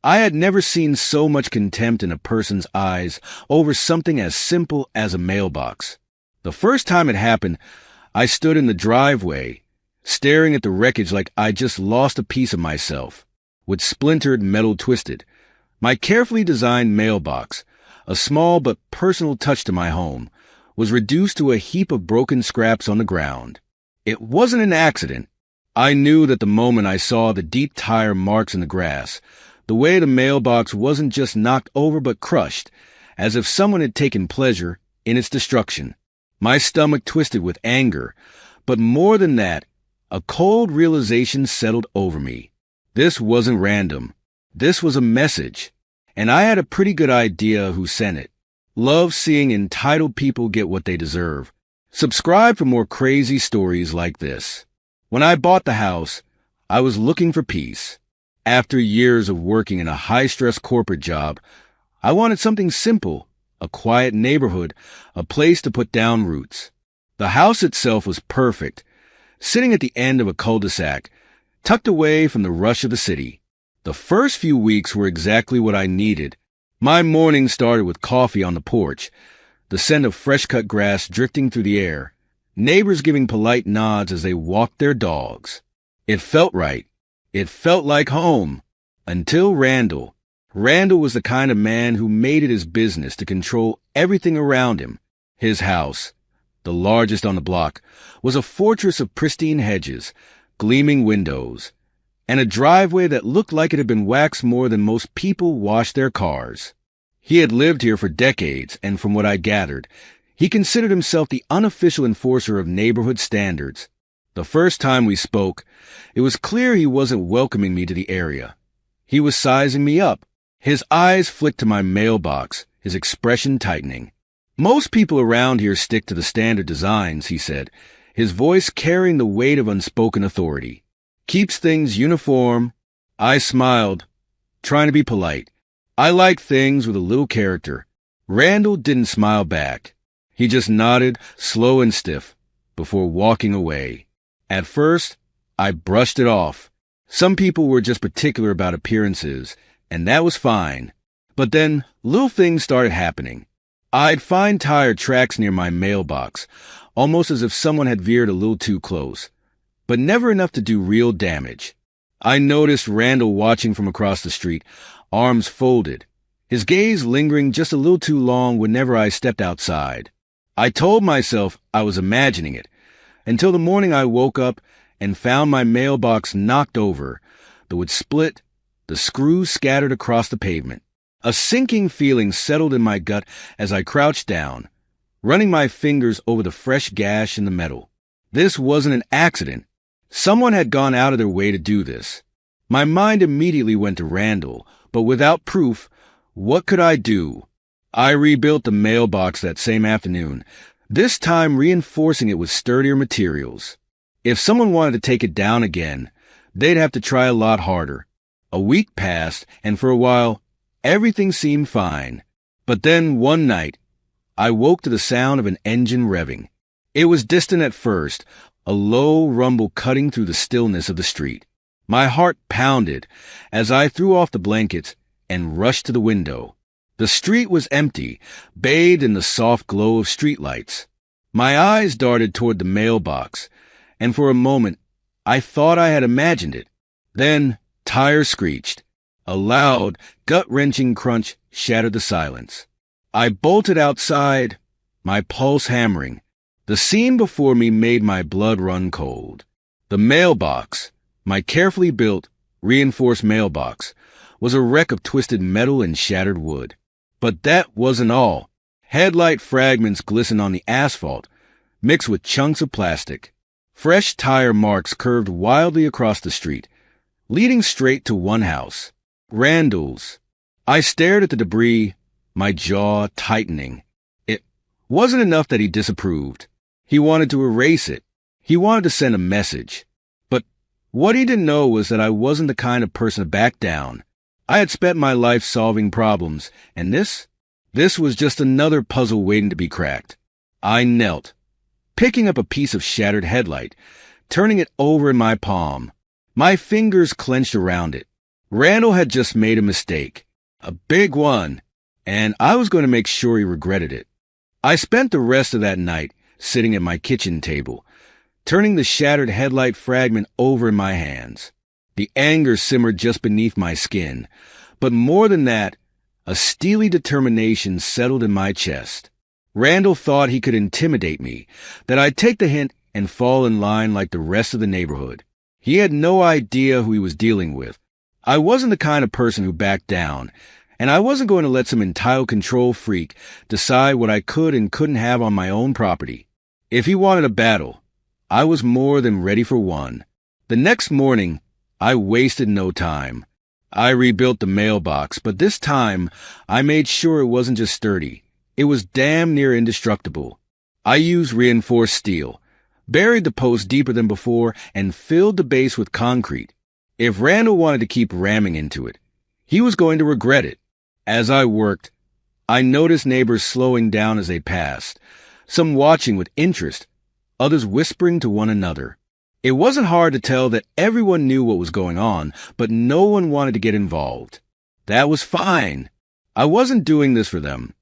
I had never seen so much contempt in a person's eyes over something as simple as a mailbox. The first time it happened, I stood in the driveway, staring at the wreckage like I just lost a piece of myself, with splintered metal twisted. My carefully designed mailbox, a small but personal touch to my home, was reduced to a heap of broken scraps on the ground. It wasn't an accident. I knew that the moment I saw the deep tire marks in the grass, the way the mailbox wasn't just knocked over but crushed, as if someone had taken pleasure in its destruction. My stomach twisted with anger, but more than that, a cold realization settled over me. This wasn't random. This was a message, and I had a pretty good idea who sent it. Love seeing entitled people get what they deserve. Subscribe for more crazy stories like this. When I bought the house, I was looking for peace. After years of working in a high-stress corporate job, I wanted something simple, a quiet neighborhood, a place to put down roots. The house itself was perfect, sitting at the end of a cul-de-sac, tucked away from the rush of the city. The first few weeks were exactly what I needed. My morning started with coffee on the porch, the scent of fresh-cut grass drifting through the air, neighbors giving polite nods as they walked their dogs. It felt right. It felt like home. Until Randall. Randall was the kind of man who made it his business to control everything around him. His house, the largest on the block, was a fortress of pristine hedges, gleaming windows, and a driveway that looked like it had been waxed more than most people wash their cars. He had lived here for decades, and from what I gathered, he considered himself the unofficial enforcer of neighborhood standards. The first time we spoke, it was clear he wasn't welcoming me to the area. He was sizing me up. His eyes flicked to my mailbox, his expression tightening. Most people around here stick to the standard designs, he said, his voice carrying the weight of unspoken authority. Keeps things uniform. I smiled, trying to be polite. I like things with a little character. Randall didn't smile back. He just nodded, slow and stiff, before walking away. At first, I brushed it off. Some people were just particular about appearances, and that was fine. But then, little things started happening. I'd find tire tracks near my mailbox, almost as if someone had veered a little too close, but never enough to do real damage. I noticed Randall watching from across the street, arms folded, his gaze lingering just a little too long whenever I stepped outside. I told myself I was imagining it, until the morning I woke up and found my mailbox knocked over, the wood split, the screws scattered across the pavement. A sinking feeling settled in my gut as I crouched down, running my fingers over the fresh gash in the metal. This wasn't an accident. Someone had gone out of their way to do this. My mind immediately went to Randall, but without proof, what could I do? I rebuilt the mailbox that same afternoon, this time reinforcing it with sturdier materials. If someone wanted to take it down again, they'd have to try a lot harder. A week passed, and for a while, everything seemed fine. But then one night, I woke to the sound of an engine revving. It was distant at first, a low rumble cutting through the stillness of the street. My heart pounded as I threw off the blankets and rushed to the window. The street was empty, bathed in the soft glow of streetlights. My eyes darted toward the mailbox, and for a moment, I thought I had imagined it. Then, tires screeched. A loud, gut-wrenching crunch shattered the silence. I bolted outside, my pulse hammering. The scene before me made my blood run cold. The mailbox, my carefully built, reinforced mailbox, was a wreck of twisted metal and shattered wood. But that wasn't all. Headlight fragments glistened on the asphalt, mixed with chunks of plastic. Fresh tire marks curved wildly across the street, leading straight to one house, Randall's. I stared at the debris, my jaw tightening. It wasn't enough that he disapproved. He wanted to erase it. He wanted to send a message. But what he didn't know was that I wasn't the kind of person to back down. I had spent my life solving problems, and this was just another puzzle waiting to be cracked. I knelt, picking up a piece of shattered headlight, turning it over in my palm. My fingers clenched around it. Randall had just made a mistake, a big one, and I was going to make sure he regretted it. I spent the rest of that night sitting at my kitchen table, turning the shattered headlight fragment over in my hands. The anger simmered just beneath my skin, but more than that, a steely determination settled in my chest. Randall thought he could intimidate me, that I'd take the hint and fall in line like the rest of the neighborhood. He had no idea who he was dealing with. I wasn't the kind of person who backed down, and I wasn't going to let some entitled control freak decide what I could and couldn't have on my own property. If he wanted a battle, I was more than ready for one. The next morning, I wasted no time. I rebuilt the mailbox, but this time I made sure it wasn't just sturdy. It was damn near indestructible. I used reinforced steel, buried the post deeper than before, and filled the base with concrete. If Randall wanted to keep ramming into it, he was going to regret it. As I worked, I noticed neighbors slowing down as they passed, some watching with interest, others whispering to one another. It wasn't hard to tell that everyone knew what was going on, but no one wanted to get involved. That was fine. I wasn't doing this for them.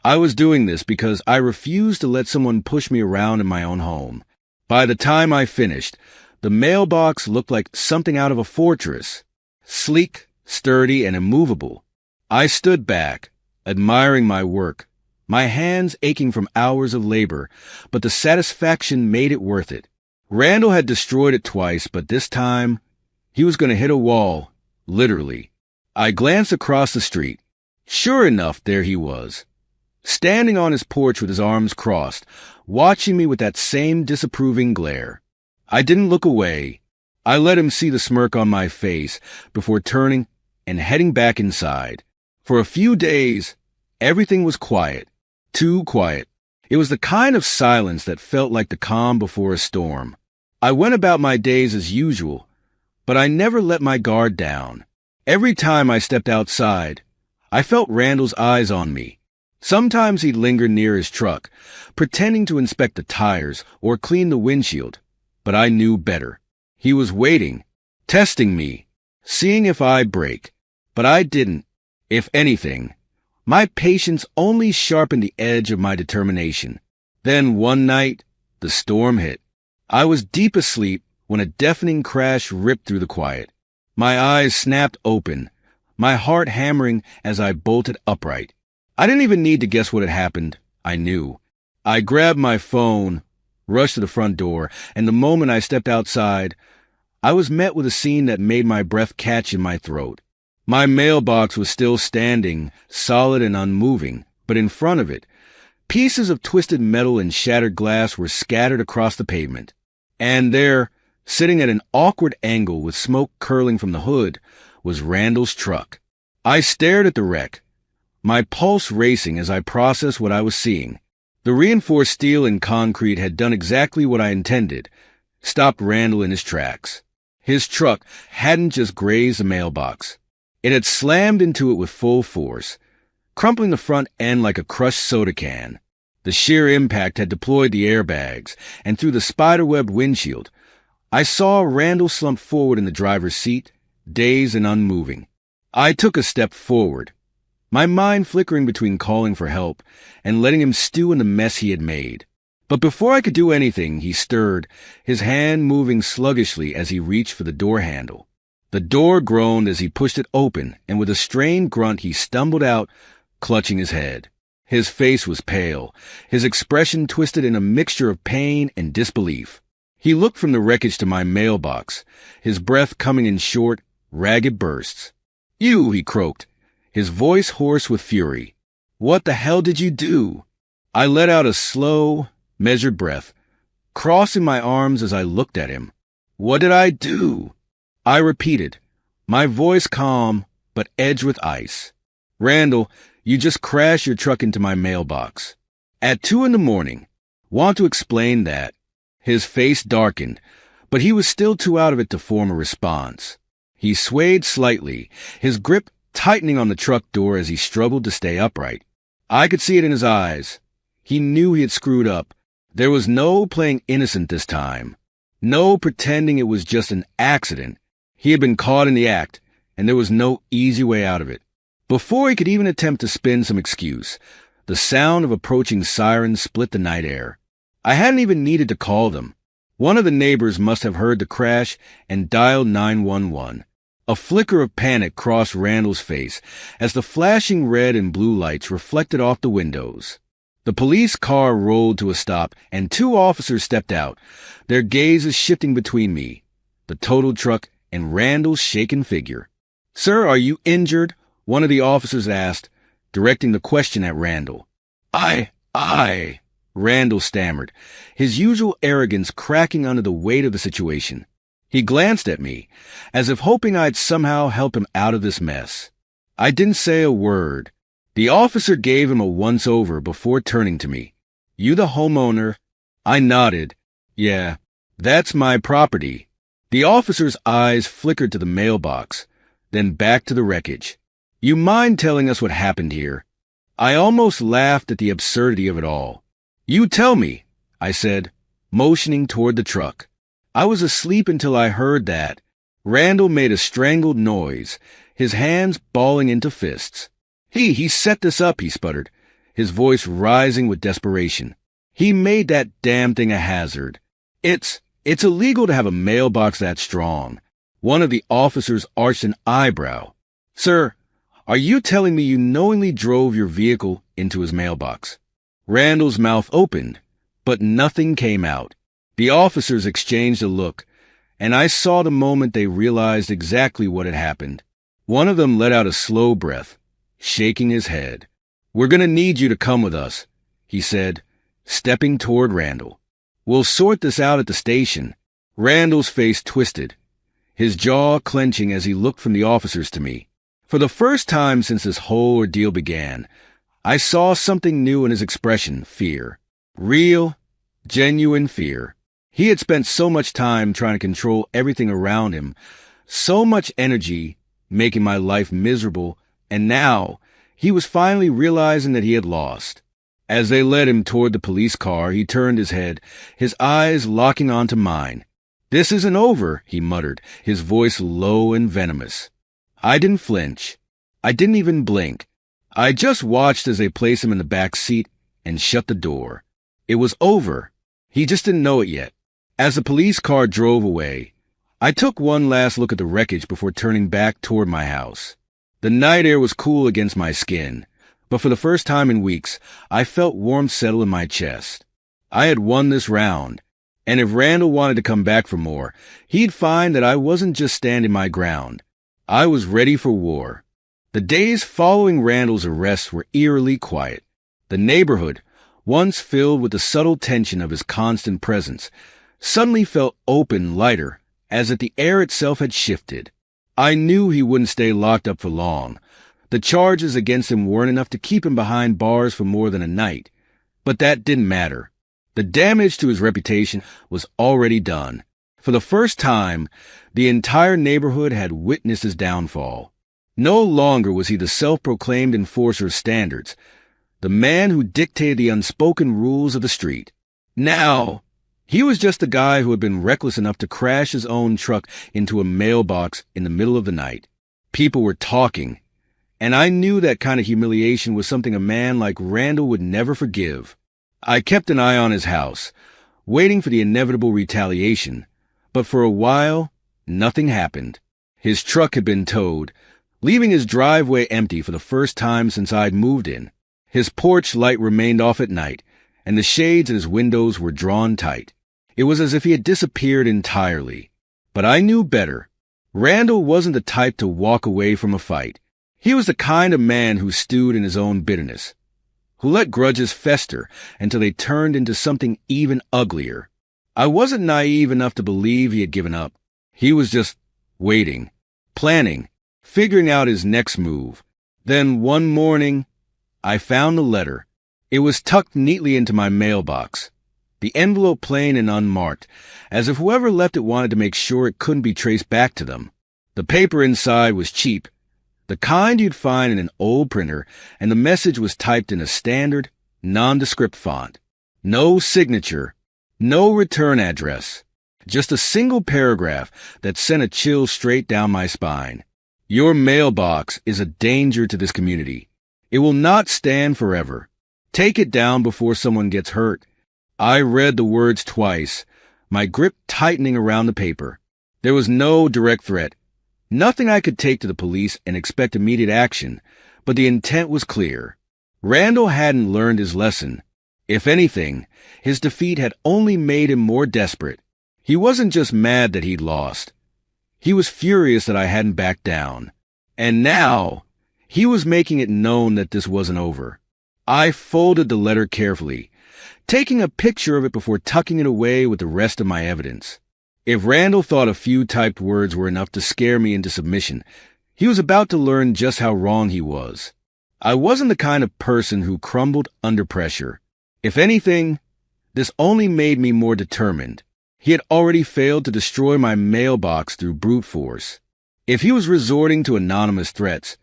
I was doing this because I refused to let someone push me around in my own home. By the time I finished, the mailbox looked like something out of a fortress, sleek, sturdy, and immovable. I stood back, admiring my work, my hands aching from hours of labor, but the satisfaction made it worth it. Randall had destroyed it twice, but this time, he was going to hit a wall, literally. I glanced across the street. Sure enough, there he was, standing on his porch with his arms crossed, watching me with that same disapproving glare. I didn't look away. I let him see the smirk on my face before turning and heading back inside. For a few days, everything was quiet, too quiet. It was the kind of silence that felt like the calm before a storm. I went about my days as usual, but I never let my guard down. Every time I stepped outside, I felt Randall's eyes on me. Sometimes he'd linger near his truck, pretending to inspect the tires or clean the windshield, but I knew better. He was waiting, testing me, seeing if I'd break, but I didn't. If anything, my patience only sharpened the edge of my determination. Then one night, the storm hit. I was deep asleep when a deafening crash ripped through the quiet. My eyes snapped open, my heart hammering as I bolted upright. I didn't even need to guess what had happened. I knew. I grabbed my phone, rushed to the front door, and the moment I stepped outside, I was met with a scene that made my breath catch in my throat. My mailbox was still standing, solid and unmoving, but in front of it, pieces of twisted metal and shattered glass were scattered across the pavement. And there, sitting at an awkward angle with smoke curling from the hood, was Randall's truck. I stared at the wreck, my pulse racing as I processed what I was seeing. The reinforced steel and concrete had done exactly what I intended, stopped Randall in his tracks. His truck hadn't just grazed the mailbox. It had slammed into it with full force, crumpling the front end like a crushed soda can. The sheer impact had deployed the airbags, and through the spiderweb windshield, I saw Randall slump forward in the driver's seat, dazed and unmoving. I took a step forward, my mind flickering between calling for help and letting him stew in the mess he had made. But before I could do anything, he stirred, his hand moving sluggishly as he reached for the door handle. The door groaned as he pushed it open, and with a strained grunt he stumbled out, clutching his head. His face was pale, his expression twisted in a mixture of pain and disbelief. He looked from the wreckage to my mailbox, his breath coming in short, ragged bursts. "You," he croaked, his voice hoarse with fury. "What the hell did you do?" I let out a slow, measured breath, crossing my arms as I looked at him. "What did I do?" I repeated, my voice calm but edged with ice. "Randall, you just crashed your truck into my mailbox. At 2 a.m. Want to explain that?" His face darkened, but he was still too out of it to form a response. He swayed slightly, his grip tightening on the truck door as he struggled to stay upright. I could see it in his eyes. He knew he had screwed up. There was no playing innocent this time. No pretending it was just an accident. He had been caught in the act, and there was no easy way out of it. Before he could even attempt to spin some excuse, the sound of approaching sirens split the night air. I hadn't even needed to call them. One of the neighbors must have heard the crash and dialed 911. A flicker of panic crossed Randall's face as the flashing red and blue lights reflected off the windows. The police car rolled to a stop, and 2 officers stepped out, their gazes shifting between me, the totaled truck, and Randall's shaken figure. "Sir, are you injured?" one of the officers asked, directing the question at Randall. I, Randall stammered, his usual arrogance cracking under the weight of the situation. He glanced at me, as if hoping I'd somehow help him out of this mess. I didn't say a word. The officer gave him a once-over before turning to me. "You the homeowner?" I nodded. "Yeah, that's my property." The officer's eyes flickered to the mailbox, then back to the wreckage. "You mind telling us what happened here?" I almost laughed at the absurdity of it all. "You tell me," I said, motioning toward the truck. I was asleep until I heard that. Randall made a strangled noise, his hands balling into fists. He set this up," he sputtered, his voice rising with desperation. "He made that damn thing a hazard. It's illegal to have a mailbox that strong." One of the officers arched an eyebrow. "Sir, are you telling me you knowingly drove your vehicle into his mailbox?" Randall's mouth opened, but nothing came out. The officers exchanged a look, and I saw the moment they realized exactly what had happened. One of them let out a slow breath, shaking his head. "We're going to need you to come with us," he said, stepping toward Randall. "We'll sort this out at the station." Randall's face twisted, his jaw clenching as he looked from the officers to me. For the first time since this whole ordeal began, I saw something new in his expression: fear. Real, genuine fear. He had spent so much time trying to control everything around him, so much energy making my life miserable, and now he was finally realizing that he had lost. As they led him toward the police car, he turned his head, his eyes locking onto mine. "This isn't over," he muttered, his voice low and venomous. I didn't flinch. I didn't even blink. I just watched as they placed him in the back seat and shut the door. It was over. He just didn't know it yet. As the police car drove away, I took one last look at the wreckage before turning back toward my house. The night air was cool against my skin, but for the first time in weeks, I felt warmth settle in my chest. I had won this round, and if Randall wanted to come back for more, he'd find that I wasn't just standing my ground. I was ready for war. The days following Randall's arrest were eerily quiet. The neighborhood, once filled with the subtle tension of his constant presence, suddenly felt open, lighter, as if the air itself had shifted. I knew he wouldn't stay locked up for long. The charges against him weren't enough to keep him behind bars for more than a night. But that didn't matter. The damage to his reputation was already done. For the first time, the entire neighborhood had witnessed his downfall. No longer was he the self-proclaimed enforcer of standards, the man who dictated the unspoken rules of the street. Now, he was just a guy who had been reckless enough to crash his own truck into a mailbox in the middle of the night. People were talking, and I knew that kind of humiliation was something a man like Randall would never forgive. I kept an eye on his house, waiting for the inevitable retaliation, but for a while, nothing happened. His truck had been towed, leaving his driveway empty for the first time since I'd moved in. His porch light remained off at night, and the shades in his windows were drawn tight. It was as if he had disappeared entirely. But I knew better. Randall wasn't the type to walk away from a fight. He was the kind of man who stewed in his own bitterness, who let grudges fester until they turned into something even uglier. I wasn't naive enough to believe he had given up. He was just waiting, planning, figuring out his next move. Then one morning, I found the letter. It was tucked neatly into my mailbox, the envelope plain and unmarked, as if whoever left it wanted to make sure it couldn't be traced back to them. The paper inside was cheap, the kind you'd find in an old printer, and the message was typed in a standard, nondescript font. No signature, no return address, just a single paragraph that sent a chill straight down my spine. Your mailbox is a danger to this community. It will not stand forever. Take it down before someone gets hurt." I read the words twice, my grip tightening around the paper. There was no direct threat. Nothing I could take to the police and expect immediate action, but the intent was clear. Randall hadn't learned his lesson. If anything, his defeat had only made him more desperate. He wasn't just mad that he'd lost. He was furious that I hadn't backed down. And now, he was making it known that this wasn't over. I folded the letter carefully, taking a picture of it before tucking it away with the rest of my evidence. If Randall thought a few typed words were enough to scare me into submission, he was about to learn just how wrong he was. I wasn't the kind of person who crumbled under pressure. If anything, this only made me more determined. He had already failed to destroy my mailbox through brute force. If he was resorting to anonymous threats,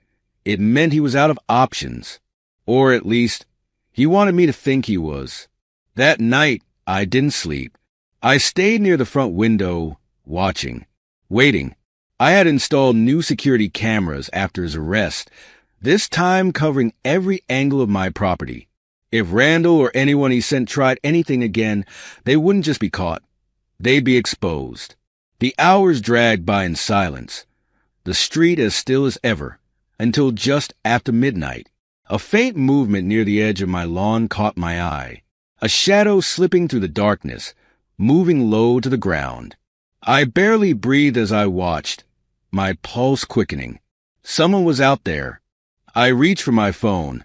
it meant he was out of options. Or at least, he wanted me to think he was. That night, I didn't sleep. I stayed near the front window, watching, waiting. I had installed new security cameras after his arrest, this time covering every angle of my property. If Randall or anyone he sent tried anything again, they wouldn't just be caught. They'd be exposed. The hours dragged by in silence, the street as still as ever, until just after midnight. A faint movement near the edge of my lawn caught my eye. A shadow slipping through the darkness, moving low to the ground. I barely breathed as I watched, my pulse quickening. Someone was out there. I reached for my phone,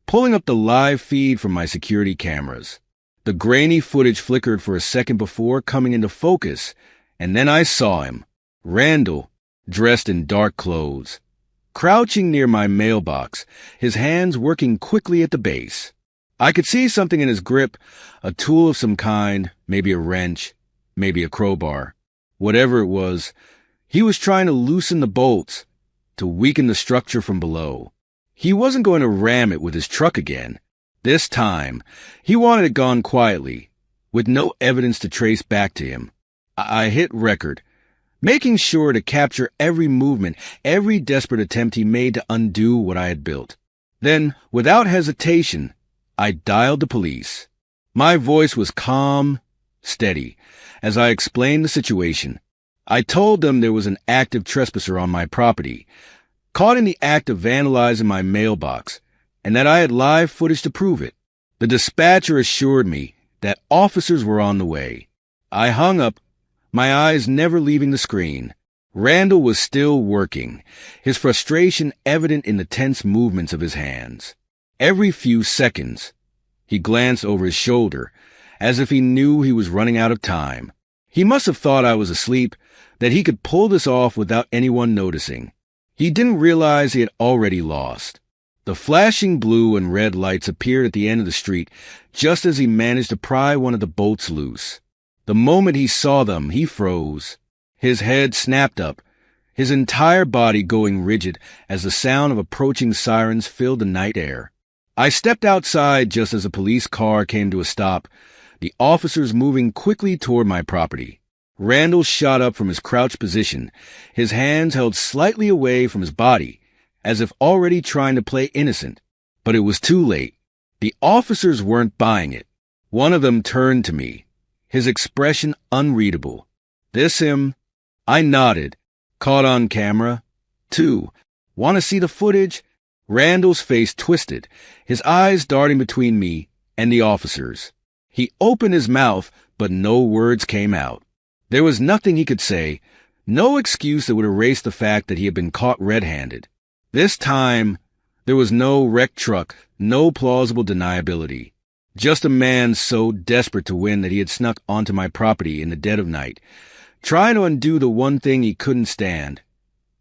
pulling up the live feed from my security cameras. The grainy footage flickered for a second before coming into focus, and then I saw him, Randall, dressed in dark clothes, crouching near my mailbox, his hands working quickly at the base. I could see something in his grip, a tool of some kind, maybe a wrench, maybe a crowbar. Whatever it was, he was trying to loosen the bolts, to weaken the structure from below. He wasn't going to ram it with his truck again. This time, he wanted it gone quietly, with no evidence to trace back to him. I hit record, making sure to capture every movement, every desperate attempt he made to undo what I had built. Then, without hesitation, I dialed the police. My voice was calm, steady, as I explained the situation. I told them there was an active trespasser on my property, caught in the act of vandalizing my mailbox, and that I had live footage to prove it. The dispatcher assured me that officers were on the way. I hung up, my eyes never leaving the screen. Randall was still working, his frustration evident in the tense movements of his hands. Every few seconds, he glanced over his shoulder, as if he knew he was running out of time. He must have thought I was asleep, that he could pull this off without anyone noticing. He didn't realize he had already lost. The flashing blue and red lights appeared at the end of the street just as he managed to pry one of the bolts loose. The moment he saw them, he froze. His head snapped up, his entire body going rigid as the sound of approaching sirens filled the night air. I stepped outside just as a police car came to a stop, the officers moving quickly toward my property. Randall shot up from his crouched position, his hands held slightly away from his body, as if already trying to play innocent. But it was too late. The officers weren't buying it. One of them turned to me, his expression unreadable. "This him?" I nodded. "Caught on camera?" "2. Want to see the footage?" Randall's face twisted, his eyes darting between me and the officers. He opened his mouth, but no words came out. There was nothing he could say, no excuse that would erase the fact that he had been caught red-handed. This time, there was no wrecked truck, no plausible deniability. Just a man so desperate to win that he had snuck onto my property in the dead of night, trying to undo the one thing he couldn't stand,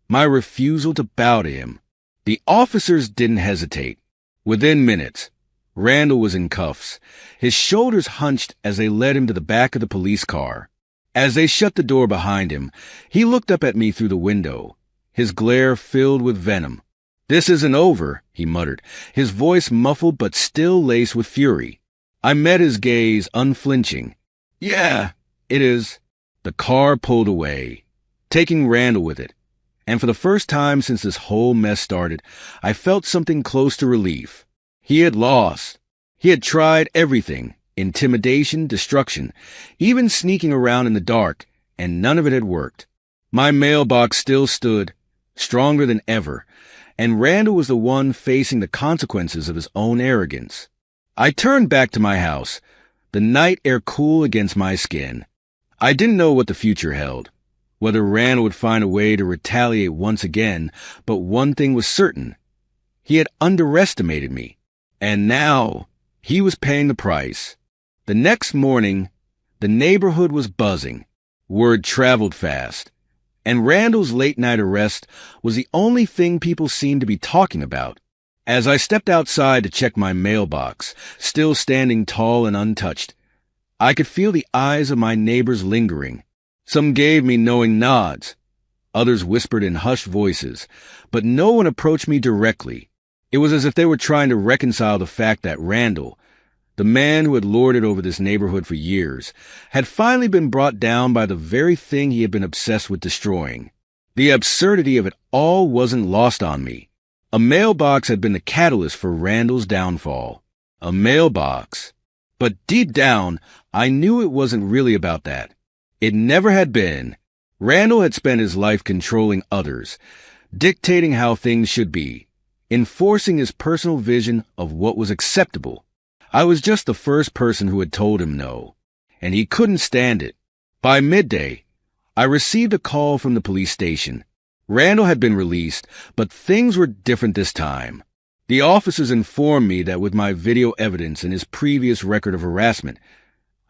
my refusal to bow to him. The officers didn't hesitate. Within minutes, Randall was in cuffs, his shoulders hunched as they led him to the back of the police car. As they shut the door behind him, he looked up at me through the window, his glare filled with venom. "This isn't over," he muttered, his voice muffled but still laced with fury. I met his gaze, unflinching. "Yeah, it is." The car pulled away, taking Randall with it, And for the first time since this whole mess started, I felt something close to relief. He had lost. He had tried everything: intimidation, destruction, even sneaking around in the dark, and none of it had worked. My mailbox still stood, stronger than ever, and Randall was the one facing the consequences of his own arrogance. I turned back to my house, the night air cool against my skin. I didn't know what the future held, whether Randall would find a way to retaliate once again, but one thing was certain: he had underestimated me, and now he was paying the price. The next morning, the neighborhood was buzzing. Word traveled fast, and Randall's late-night arrest was the only thing people seemed to be talking about. As I stepped outside to check my mailbox, still standing tall and untouched, I could feel the eyes of my neighbors lingering. Some gave me knowing nods. Others whispered in hushed voices, but no one approached me directly. It was as if they were trying to reconcile the fact that Randall, the man who had lorded over this neighborhood for years, had finally been brought down by the very thing he had been obsessed with destroying. The absurdity of it all wasn't lost on me. A mailbox had been the catalyst for Randall's downfall. A mailbox. But deep down, I knew it wasn't really about that. It never had been. Randall had spent his life controlling others, dictating how things should be, enforcing his personal vision of what was acceptable. I was just the first person who had told him no, and he couldn't stand it. By midday, I received a call from the police station. Randall had been released, but things were different this time. The officers informed me that with my video evidence and his previous record of harassment,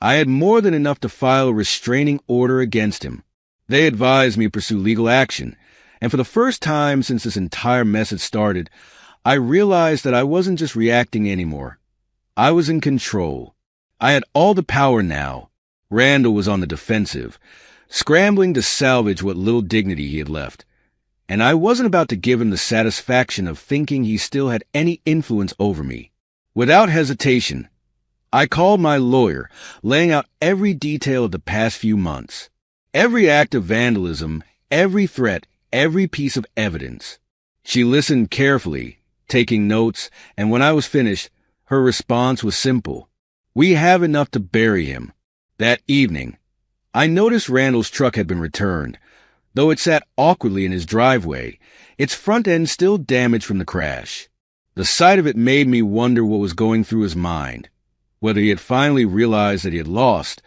I had more than enough to file a restraining order against him. They advised me to pursue legal action, and for the first time since this entire mess had started, I realized that I wasn't just reacting anymore. I was in control. I had all the power now. Randall was on the defensive, scrambling to salvage what little dignity he had left. And I wasn't about to give him the satisfaction of thinking he still had any influence over me. Without hesitation, I called my lawyer, laying out every detail of the past few months. Every act of vandalism, every threat, every piece of evidence. She listened carefully, taking notes, and when I was finished, her response was simple: "We have enough to bury him." That evening, I noticed Randall's truck had been returned, though it sat awkwardly in his driveway, its front end still damaged from the crash. The sight of it made me wonder what was going through his mind, whether he had finally realized that he had lost,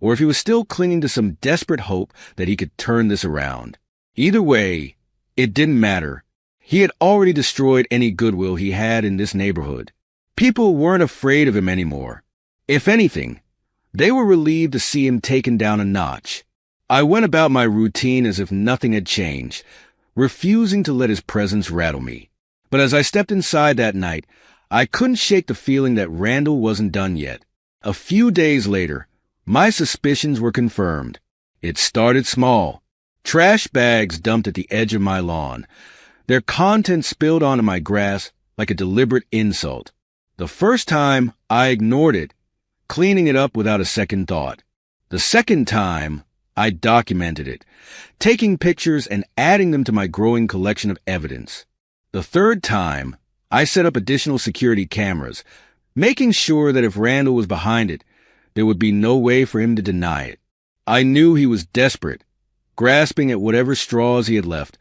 or if he was still clinging to some desperate hope that he could turn this around. Either way, it didn't matter. He had already destroyed any goodwill he had in this neighborhood. People weren't afraid of him anymore. If anything, they were relieved to see him taken down a notch. I went about my routine as if nothing had changed, refusing to let his presence rattle me. But as I stepped inside that night, I couldn't shake the feeling that Randall wasn't done yet. A few days later, my suspicions were confirmed. It started small. Trash bags dumped at the edge of my lawn. Their contents spilled onto my grass like a deliberate insult. The first time, I ignored it, cleaning it up without a second thought. The second time, I documented it, taking pictures and adding them to my growing collection of evidence. The third time, I set up additional security cameras, making sure that if Randall was behind it, there would be no way for him to deny it. I knew he was desperate, grasping at whatever straws he had left,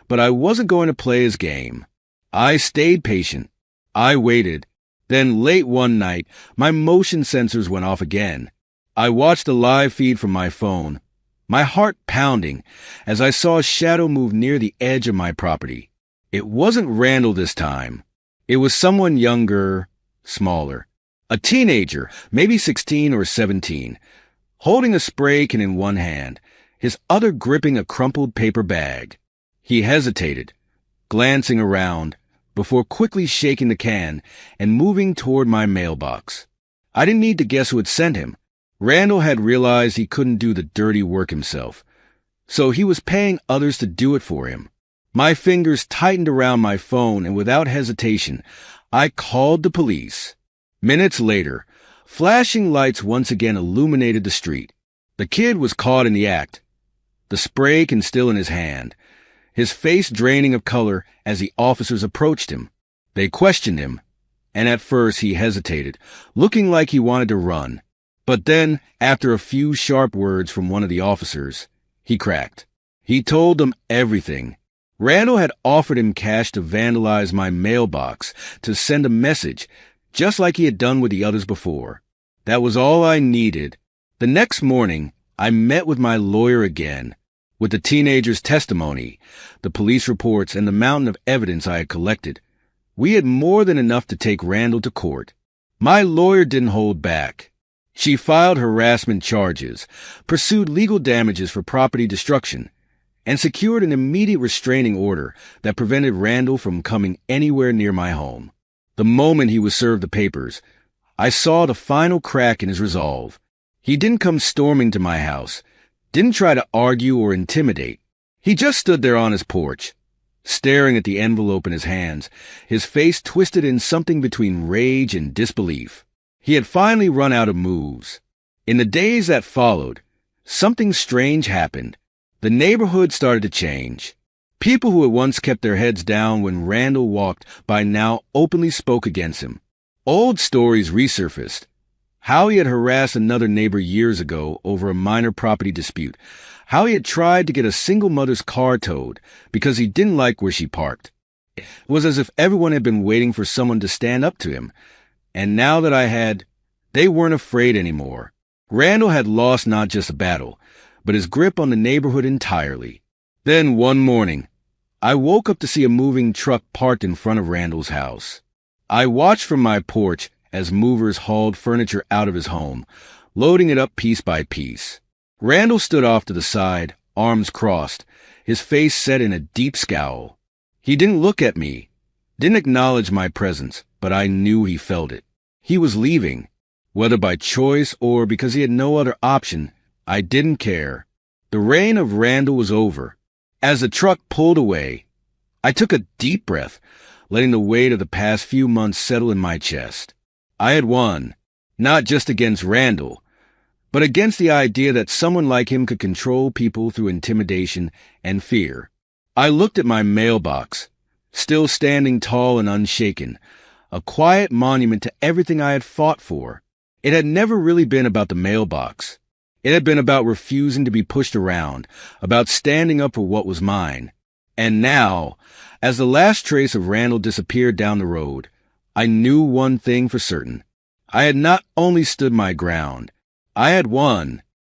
but I wasn't going to play his game. I stayed patient. I waited. Then late one night, my motion sensors went off again. I watched the live feed from my phone, my heart pounding as I saw a shadow move near the edge of my property. It wasn't Randall this time. It was someone younger, smaller. A teenager, maybe 16 or 17, holding a spray can in one hand, his other gripping a crumpled paper bag. He hesitated, glancing around, before quickly shaking the can and moving toward my mailbox. I didn't need to guess who had sent him. Randall had realized he couldn't do the dirty work himself, so he was paying others to do it for him. My fingers tightened around my phone, and without hesitation, I called the police. Minutes later, flashing lights once again illuminated the street. The kid was caught in the act, the spray can still in his hand, his face draining of color as the officers approached him. They questioned him, and at first he hesitated, looking like he wanted to run. But then, after a few sharp words from one of the officers, he cracked. He told them everything. Randall had offered him cash to vandalize my mailbox, to send a message, just like he had done with the others before. That was all I needed. The next morning, I met with my lawyer again. With the teenager's testimony, the police reports, and the mountain of evidence I had collected, we had more than enough to take Randall to court. My lawyer didn't hold back. She filed harassment charges, pursued legal damages for property destruction, and secured an immediate restraining order that prevented Randall from coming anywhere near my home. The moment he was served the papers, I saw the final crack in his resolve. He didn't come storming to my house, didn't try to argue or intimidate. He just stood there on his porch, staring at the envelope in his hands, his face twisted in something between rage and disbelief. He had finally run out of moves. In the days that followed, something strange happened. The neighborhood started to change. People who had once kept their heads down when Randall walked by now openly spoke against him. Old stories resurfaced. How he had harassed another neighbor years ago over a minor property dispute. How he had tried to get a single mother's car towed because he didn't like where she parked. It was as if everyone had been waiting for someone to stand up to him. And now that I had, they weren't afraid anymore. Randall had lost not just a battle, but his grip on the neighborhood entirely. Then one morning, I woke up to see a moving truck parked in front of Randall's house. I watched from my porch as movers hauled furniture out of his home, loading it up piece by piece. Randall stood off to the side, arms crossed, his face set in a deep scowl. He didn't look at me, didn't acknowledge my presence, but I knew he felt it. He was leaving. Whether by choice or because he had no other option, I didn't care. The reign of Randall was over. As the truck pulled away, I took a deep breath, letting the weight of the past few months settle in my chest. I had won, not just against Randall, but against the idea that someone like him could control people through intimidation and fear. I looked at my mailbox, still standing tall and unshaken, a quiet monument to everything I had fought for. It had never really been about the mailbox. It had been about refusing to be pushed around, about standing up for what was mine. And now, as the last trace of Randall disappeared down the road, I knew one thing for certain. I had not only stood my ground, I had won.